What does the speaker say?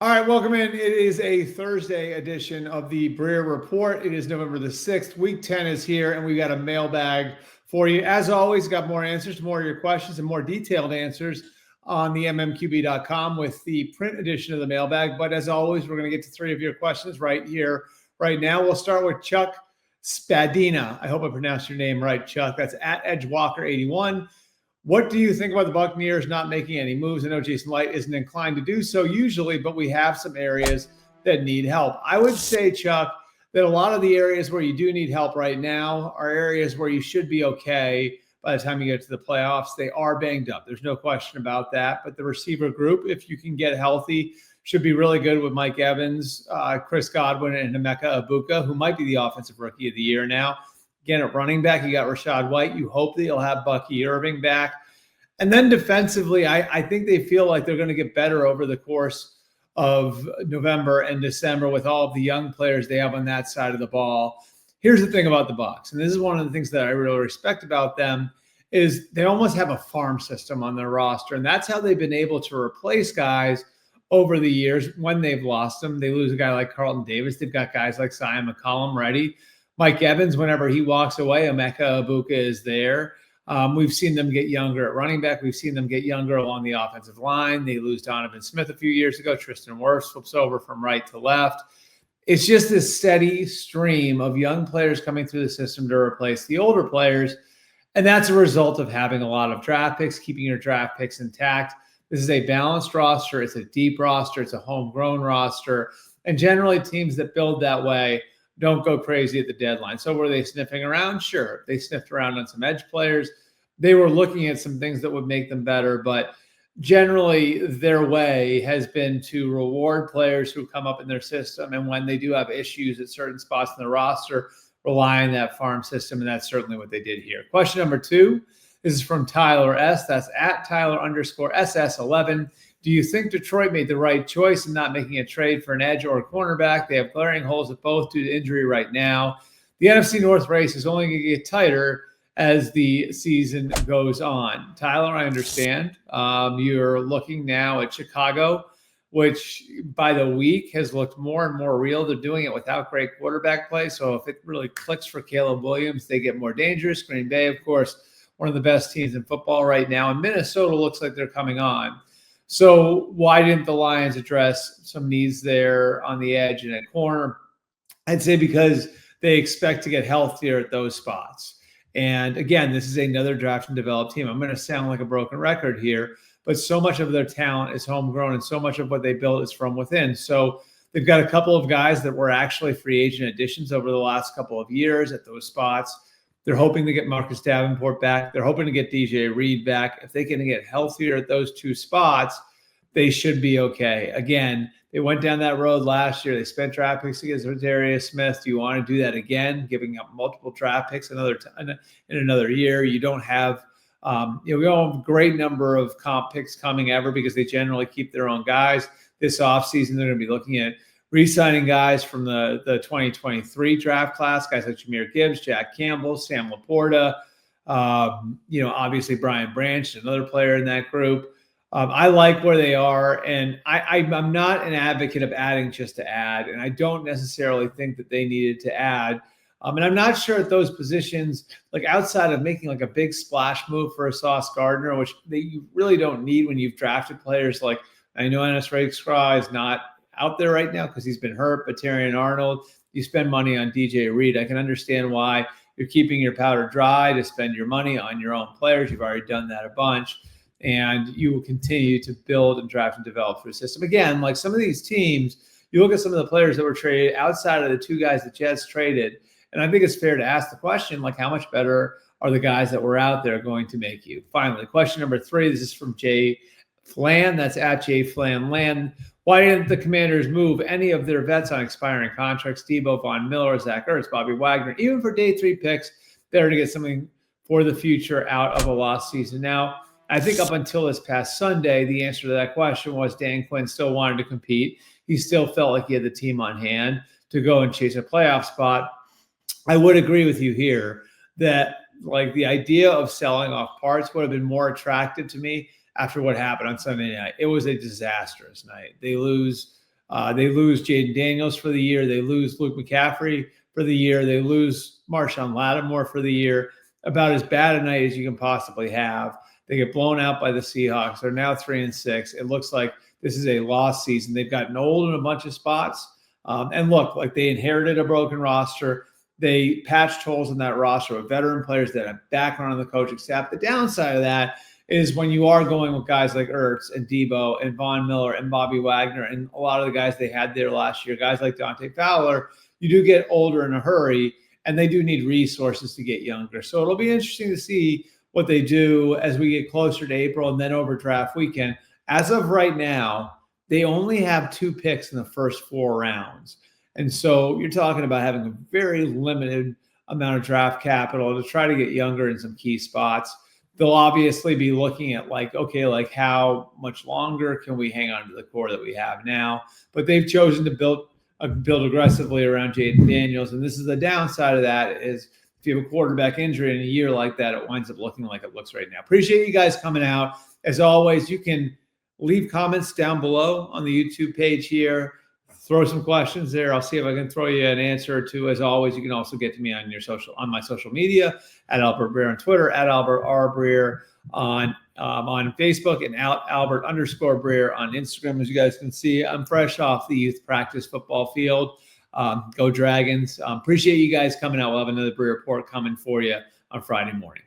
All right, welcome in. It is a Thursday edition of the Breer Report. It is November the 6th. Week 10 is here, and we got a mailbag for you. As always, got more answers, more of your questions, and more detailed answers on the mmqb.com with the print edition of the mailbag. But as always, we're going to get to three of your questions right here, right now. We'll start with Chuck Spadina. I hope I pronounced your name right, Chuck. That's at EdgeWalker81. What do you think about the Buccaneers not making any moves? I know Jason Light isn't inclined to do so usually, but we have some areas that need help. I would say, Chuck, that a lot of the areas where you do need help right now are areas where you should be okay by the time you get to the playoffs. They are banged up. There's no question about that. But the receiver group, if you can get healthy, should be really good with Mike Evans, Chris Godwin, and Emeka Egbuka, who might be the offensive rookie of the year now. Again, at running back, you got Rachaad White. You hope that you'll have Bucky Irving back. And then defensively, I think they feel like they're going to get better over the course of November and December with all of the young players they have on that side of the ball. Here's the thing about the Bucs, and this is one of the things that I really respect about them, is they almost have a farm system on their roster, and that's how they've been able to replace guys over the years when they've lost them. They lose a guy like Carlton Davis. They've got guys like Zion McCollum ready. Mike Evans, whenever he walks away, Emeka Egbuka is there. We've seen them get younger at running back. We've seen them get younger along the offensive line. They lose Donovan Smith a few years ago. Tristan Wirfs flips over from right to left. It's just this steady stream of young players coming through the system to replace the older players. And that's a result of having a lot of draft picks, keeping your draft picks intact. This is a balanced roster. It's a deep roster. It's a homegrown roster. And generally teams that build that way don't go crazy at the deadline. So were they sniffing around? Sure. They sniffed around on some edge players. They were looking at some things that would make them better, but generally their way has been to reward players who come up in their system. And when they do have issues at certain spots in the roster, rely on that farm system. And that's certainly what they did here. Question number 2 is from Tyler S. That's at Tyler_SS11. Do you think Detroit made the right choice in not making a trade for an edge or a cornerback? They have glaring holes at both due to injury right now. The NFC North race is only going to get tighter as the season goes on. Tyler, I understand. You're looking now at Chicago, which by the week has looked more and more real. They're doing it without great quarterback play. So if it really clicks for Caleb Williams, they get more dangerous. Green Bay, of course, one of the best teams in football right now. And Minnesota looks like they're coming on. So why didn't the Lions address some needs there on the edge and at corner? I'd say because they expect to get healthier at those spots. And again, this is another draft and develop team. I'm going to sound like a broken record here, but so much of their talent is homegrown and so much of what they built is from within. So they've got a couple of guys that were actually free agent additions over the last couple of years at those spots. They're hoping to get Marcus Davenport back. They're hoping to get DJ Reed back. If they can get healthier at those two spots, they should be okay. Again, they went down that road last year. They spent draft picks against Darius Smith. Do you want to do that again, giving up multiple draft picks in another year? You don't have, we don't have a great number of comp picks coming ever because they generally keep their own guys. This offseason, they're going to be looking at re-signing guys from the 2023 draft class, guys like Jahmyr Gibbs, Jack Campbell, Sam Laporta, obviously Brian Branch, another player in that group. I like where they are, and I'm not an advocate of adding just to add, and I don't necessarily think that they needed to add. And I'm not sure at those positions, like outside of making like a big splash move for a Sauce Gardner, which you really don't need when you've drafted players like, I know Ennis Rakestraw is not out there right now because he's been hurt, but Terrion Arnold, you spend money on DJ Reed. I can understand why you're keeping your powder dry to spend your money on your own players. You've already done that a bunch. And you will continue to build and draft and develop through the system. Again, like some of these teams, you look at some of the players that were traded outside of the two guys the Jets traded, and I think it's fair to ask the question, like, how much better are the guys that were out there going to make you? Finally, question number 3, this is from Jay Flan. That's at Jay Flan Land. Why didn't the Commanders move any of their vets on expiring contracts? Debo, Von Miller, Zach Ertz, Bobby Wagner, even for day 3 picks, better to get something for the future out of a lost season. Now, I think up until this past Sunday, the answer to that question was Dan Quinn still wanted to compete. He still felt like he had the team on hand to go and chase a playoff spot. I would agree with you here that like the idea of selling off parts would have been more attractive to me after what happened on Sunday night. It was a disastrous night. They lose They lose Jaden Daniels for the year. They lose Luke McCaffrey for the year. They lose Marshawn Lattimore for the year. About as bad a night as you can possibly have. They get blown out by the Seahawks. They're now 3-6. It looks like this is a lost season. They've gotten old in a bunch of spots. And look, like they inherited a broken roster. They patched holes in that roster with veteran players that have background on the coaching staff. The downside of that is when you are going with guys like Ertz and Debo and Von Miller and Bobby Wagner and a lot of the guys they had there last year, guys like Dante Fowler, you do get older in a hurry, and they do need resources to get younger. So it'll be interesting to see what they do as we get closer to April and then over draft weekend. As of right now, they only have 2 picks in the first 4 rounds. And so you're talking about having a very limited amount of draft capital to try to get younger in some key spots. They'll obviously be looking at okay, how much longer can we hang on to the core that we have now? But they've chosen to build aggressively around Jaden Daniels. And this is the downside of that is if you have a quarterback injury in a year like that, it winds up looking like it looks right now. Appreciate you guys coming out. As always, you can leave comments down below on the YouTube page here. Throw some questions there. I'll see if I can throw you an answer or two. As always, you can also get to me on my social media at Albert Breer on Twitter, at Albert R. Breer on Facebook, and Albert_Breer on Instagram. As you guys can see, I'm fresh off the youth practice football field. Go Dragons. Appreciate you guys coming out. We'll have another Breer Report coming for you on Friday morning.